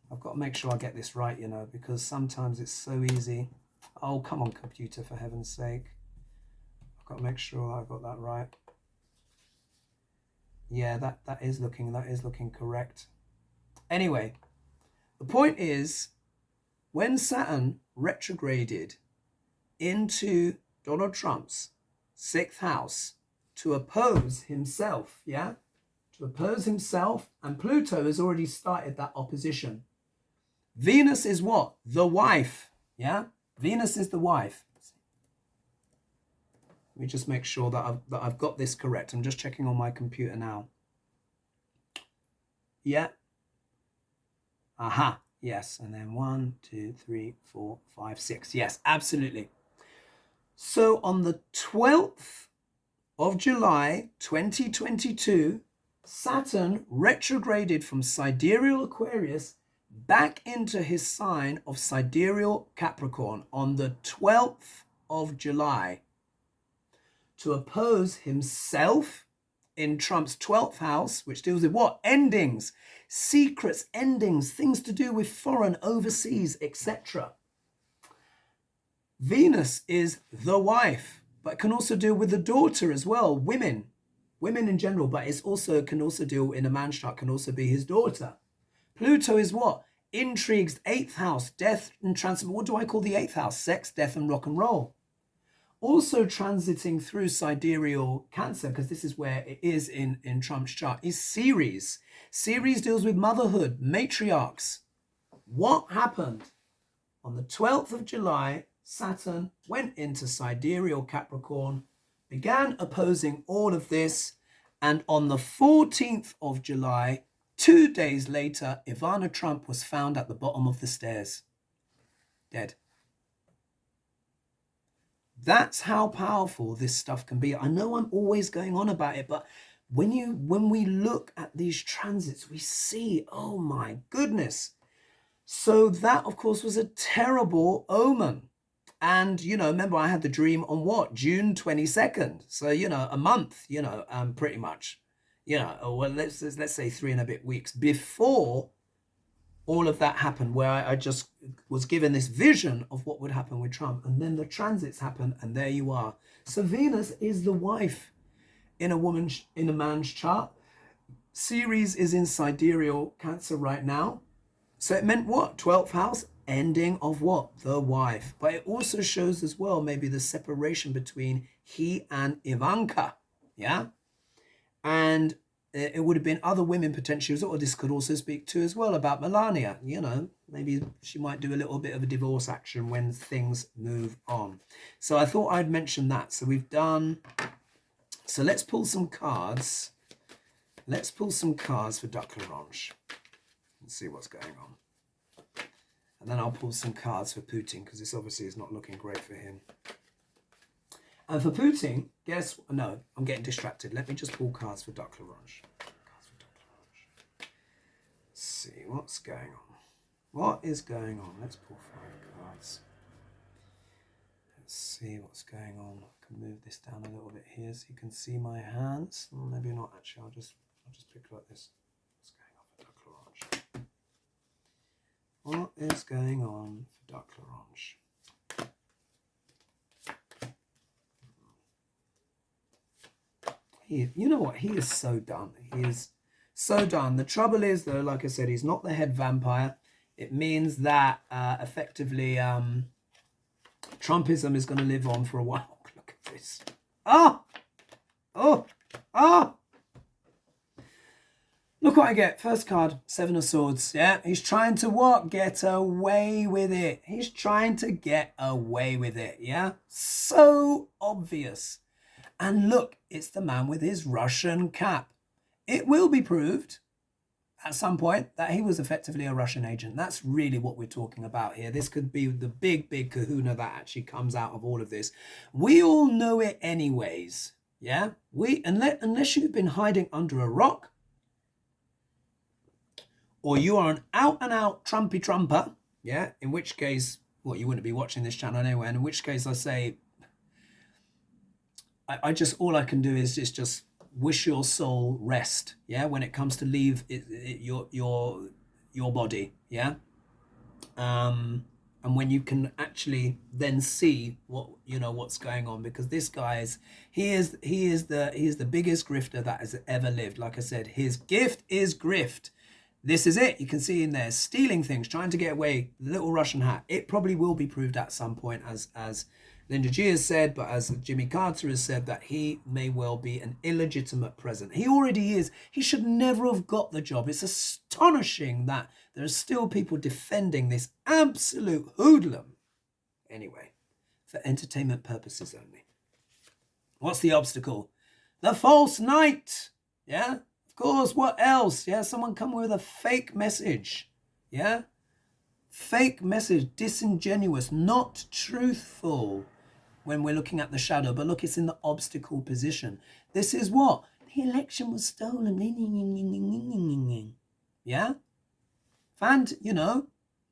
I've got to make sure I get this right, because sometimes it's so easy. Oh, come on, computer, for heaven's sake. I've got to make sure I got that right. Yeah, that is looking correct. Anyway, the point is, when Saturn retrograded into Donald Trump's 6th house to oppose himself, yeah? To oppose himself, and Pluto has already started that opposition. Venus is what? The wife, yeah? Venus is the wife. Let me just make sure that I've got this correct. I'm just checking on my computer now. Yeah. Aha. Yes. And then 1, 2, 3, 4, 5, 6. Yes, absolutely. So on the 12th of July, 2022, Saturn retrograded from sidereal Aquarius back into his sign of sidereal Capricorn on the 12th of July to oppose himself in Trump's 12th house, which deals with what? Endings, secrets, endings, things to do with foreign, overseas, etc. Venus is the wife, but it can also deal with the daughter as well, women in general, but it can also deal in a man's chart, can also be his daughter. Pluto is what? Intrigues, 8th house, death and transformation. What do I call the 8th house? Sex, death and rock and roll. Also transiting through sidereal Cancer, because this is where it is in Trump's chart, is Ceres. Ceres deals with motherhood, matriarchs. What happened? On the 12th of July, Saturn went into sidereal Capricorn, began opposing all of this, and on the 14th of July, 2 days later, Ivana Trump was found at the bottom of the stairs, dead. That's how powerful this stuff can be. I know I'm always going on about it, but when we look at these transits, we see, oh my goodness. So that, of course, was a terrible omen. And, remember, I had the dream on what? June 22nd. So, a month, pretty much, well, let's say 3 and a bit weeks before all of that happened, where I just was given this vision of what would happen with Trump. And then the transits happen, and there you are. So Venus is the wife in a man's chart. Ceres is in sidereal Cancer right now. So it meant what? 12th house, ending of what? The wife. But it also shows as well maybe the separation between he and Ivanka. Yeah? And it would have been other women potentially, or this could also speak to as well about Melania. Maybe she might do a little bit of a divorce action when things move on. So I thought I'd mention that. So we've done, so let's pull some cards let's pull some cards for Duck L'Orange and see what's going on. And then I'll pull some cards for Putin, because this obviously is not looking great for him. And for Putin, no, I'm getting distracted. Let me just pull cards for Duck L'Orange. Let's see what's going on. What is going on? Let's pull 5 cards. Let's see what's going on. I can move this down a little bit here so you can see my hands. Well, maybe not actually. I'll just pick it like this. What's going on for Duck L'Orange? What is going on for Duck L'Orange? You know what? He is so done. He is so done. The trouble is, though, like I said, he's not the head vampire. It means that effectively Trumpism is going to live on for a while. Look at this. Ah! Oh! Ah! Look what I get. First card, 7 of Swords. Yeah, he's trying to what? Get away with it. He's trying to get away with it. Yeah, so obvious. And look, it's the man with his Russian cap. It will be proved at some point that he was effectively a Russian agent. That's really what we're talking about here. This could be the big kahuna that actually comes out of all of this. We all know it anyways. Yeah, unless you've been hiding under a rock, or you are an out-and-out Trumpy Trumper, yeah, in which case, well, you wouldn't be watching this channel anyway, and in which case I say, I just, all I can do is just wish your soul rest, yeah, when it comes to leave your body, yeah, and when you can actually then see what, you know, what's going on, because this guy is, he is the biggest grifter that has ever lived. Like I said, his gift is grift. This is it. You can see in there, stealing things, trying to get away, the little Russian hat. It probably will be proved at some point, as Linda G has said, but as Jimmy Carter has said, that he may well be an illegitimate president. He already is. He should never have got the job. It's astonishing that there are still people defending this absolute hoodlum. Anyway, for entertainment purposes only. What's the obstacle? The false knight. Yeah? Of course, what else? Yeah, someone come with a fake message. Yeah? Fake message, disingenuous, not truthful when we're looking at the shadow. But look, it's in the obstacle position. This is what? The election was stolen. Yeah? And, you know,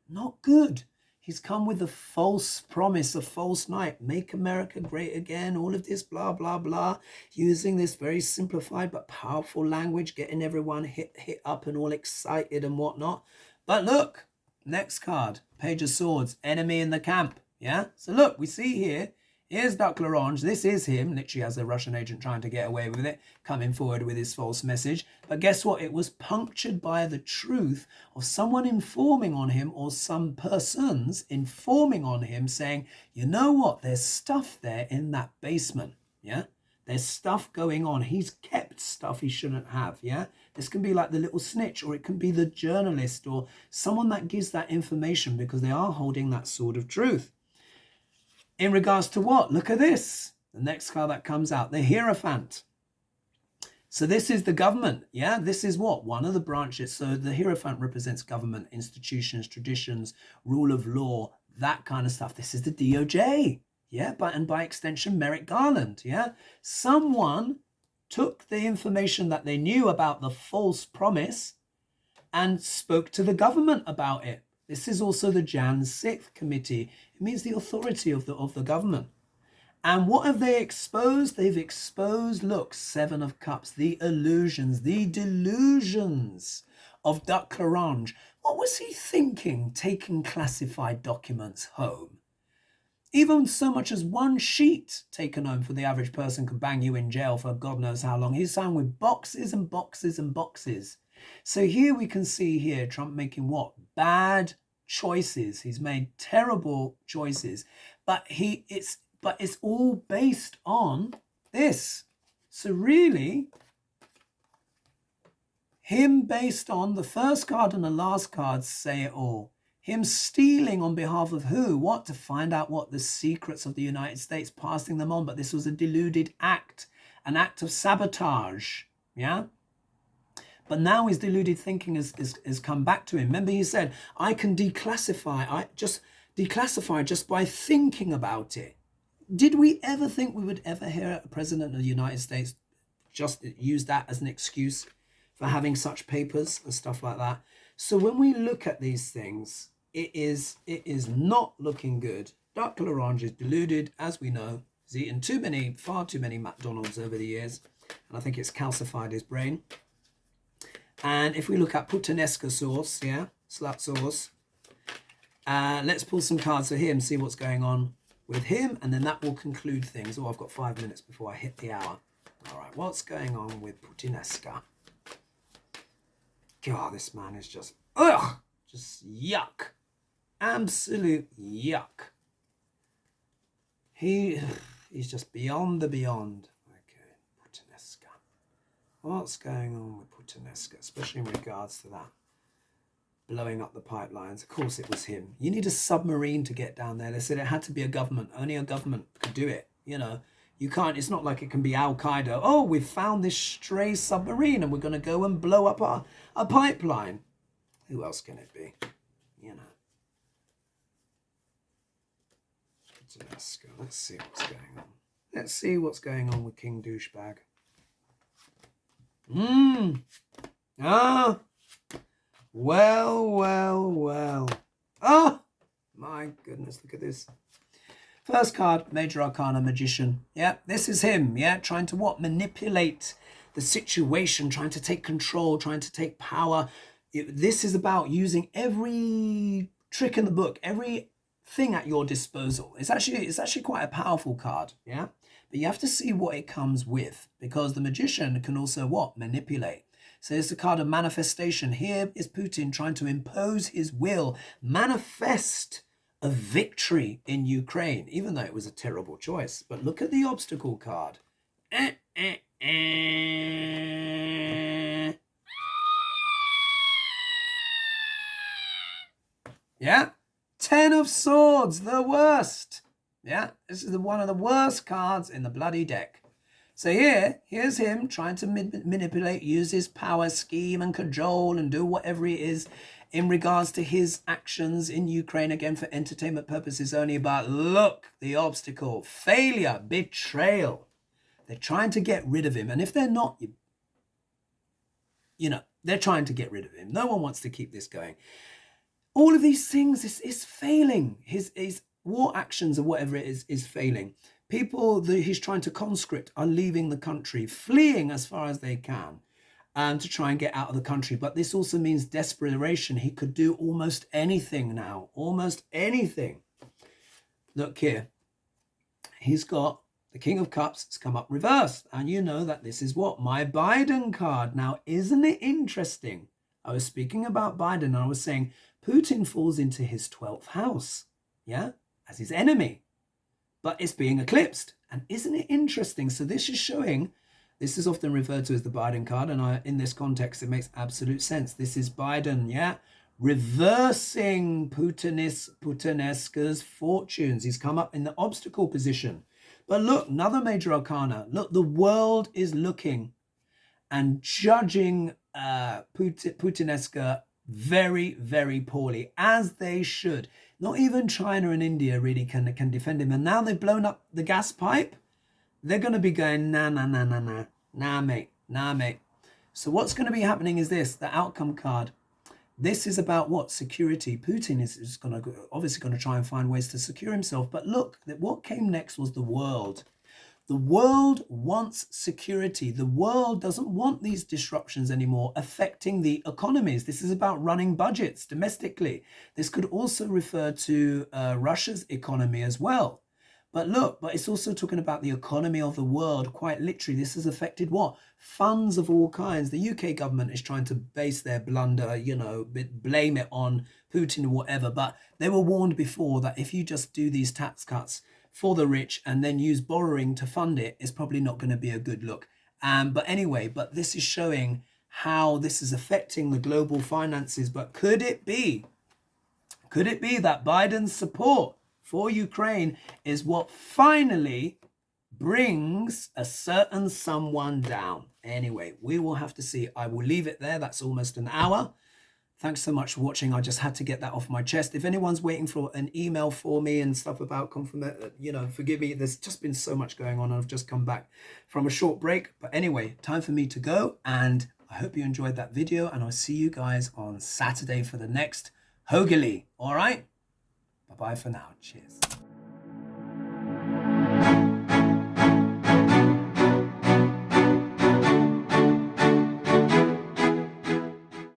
not good. He's come with a false promise, a false knight. Make America great again. All of this blah, blah, blah. Using this very simplified but powerful language. Getting everyone hit up and all excited and whatnot. But look, next card. Page of Swords. Enemy in the camp. Yeah? So look, we see here. Here's Duck L'Orange. This is him, literally as a Russian agent trying to get away with it, coming forward with his false message. But guess what? It was punctured by the truth of someone informing on him, or some persons informing on him, saying, you know what? There's stuff there in that basement. Yeah? There's stuff going on. He's kept stuff he shouldn't have. Yeah? This can be like the little snitch, or it can be the journalist, or someone that gives that information because they are holding that sword of truth. In regards to what? Look at this. The next card that comes out, the Hierophant. So this is the government. Yeah, this is what? One of the branches. So the Hierophant represents government, institutions, traditions, rule of law, that kind of stuff. This is the DOJ. Yeah, and by extension, Merrick Garland. Yeah, someone took the information that they knew about the false promise and spoke to the government about it. This is also the Jan 6th committee. It means the authority of the government. And what have they exposed? They've exposed, look, 7 of Cups, the illusions, the delusions of Duck L'Orange. What was he thinking, taking classified documents home? Even so much as one sheet taken home for the average person could bang you in jail for God knows how long. He's signed with boxes and boxes and boxes. So here we can see here Trump making what? Bad choices. He's made terrible choices. But it's all based on this. So really, him based on the first card and the last card say it all. Him stealing on behalf of who? What? To find out what? The secrets of the United States, passing them on. But this was a deluded act, an act of sabotage. Yeah? But now his deluded thinking has come back to him. Remember, he said, I can declassify just by thinking about it. Did we ever think we would ever hear a president of the United States just use that as an excuse for having such papers and stuff like that? So when we look at these things, it is not looking good. Dark Color Orange is deluded, as we know. He's eaten far too many McDonald's over the years. And I think it's calcified his brain. And if we look at Putinesca sauce, yeah, slut sauce, let's pull some cards for him, see what's going on with him, and then that will conclude things. Oh, I've got 5 minutes before I hit the hour. All right, what's going on with Putinesca? God, this man is just, ugh, just yuck. Absolute yuck. He's just beyond the beyond. Okay, Putinesca. What's going on with Putinesca, especially in regards to that? Blowing up the pipelines. Of course it was him. You need a submarine to get down there. They said it had to be a government. Only a government could do it. You know, you can't, it's not like it can be Al-Qaeda. Oh, we've found this stray submarine and we're going to go and blow up a pipeline. Who else can it be? You know. Let's see what's going on. Let's see what's going on with King Douchebag. Well. Oh, my goodness, look at this. First card, Major Arcana, Magician. Yeah, this is him, yeah, trying to what? Manipulate the situation, trying to take control, trying to take power. This is about using every trick in the book, everything at your disposal. It's actually quite a powerful card, yeah? But you have to see what it comes with, because the Magician can also what? Manipulate. So it's a card of manifestation. Here is Putin trying to impose his will, manifest a victory in Ukraine, even though it was a terrible choice. But look at the obstacle card. Yeah, 10 of Swords, the worst. Yeah, this is one of the worst cards in the bloody deck. So here's him trying to manipulate, use his power, scheme and cajole and do whatever it is in regards to his actions in Ukraine, again for entertainment purposes only. But look, the obstacle, failure, betrayal. They're trying to get rid of him. And if they're not, you know, they're trying to get rid of him. No one wants to keep this going. All of these things is failing. His war actions or whatever it is failing. People that he's trying to conscript are leaving the country, fleeing as far as they can to try and get out of the country. But this also means desperation. He could do almost anything now, almost anything. Look here. He's got the King of Cups. It's come up reversed. And you know that this is what? My Biden card. Now, isn't it interesting? I was speaking about Biden and I was saying Putin falls into his 12th house, yeah, as his enemy. But it's being eclipsed. And isn't it interesting? So this is showing, this is often referred to as the Biden card. And in this context, it makes absolute sense. This is Biden, yeah, reversing Putinesca's fortunes. He's come up in the obstacle position. But look, another major arcana. Look, the world is looking and judging Putinesca very, very poorly, as they should. Not even China and India really can defend him. And now they've blown up the gas pipe. They're going to be going, nah, mate. So what's going to be happening is this, the outcome card. This is about what? Security. Putin is obviously going to try and find ways to secure himself. But look, what came next was the world. The world wants security. The world doesn't want these disruptions anymore affecting the economies. This is about running budgets domestically. This could also refer to Russia's economy as well. But look, it's also talking about the economy of the world. Quite literally, this has affected what? Funds of all kinds. The UK government is trying to base their blunder, you know, blame it on Putin or whatever. But they were warned before that if you just do these tax cuts for the rich and then use borrowing to fund it, it's probably not going to be a good look. But anyway, this is showing how this is affecting the global finances. But could it be that Biden's support for Ukraine is what finally brings a certain someone down. Anyway, we will have to see. I will leave it there. That's almost an hour. Thanks so much for watching. I just had to get that off my chest. If anyone's waiting for an email for me and stuff about confirmation, you know, forgive me. There's just been so much going on. I've just come back from a short break. But anyway, time for me to go. And I hope you enjoyed that video. And I'll see you guys on Saturday for the next Hogely. All right? Bye-bye for now. Cheers.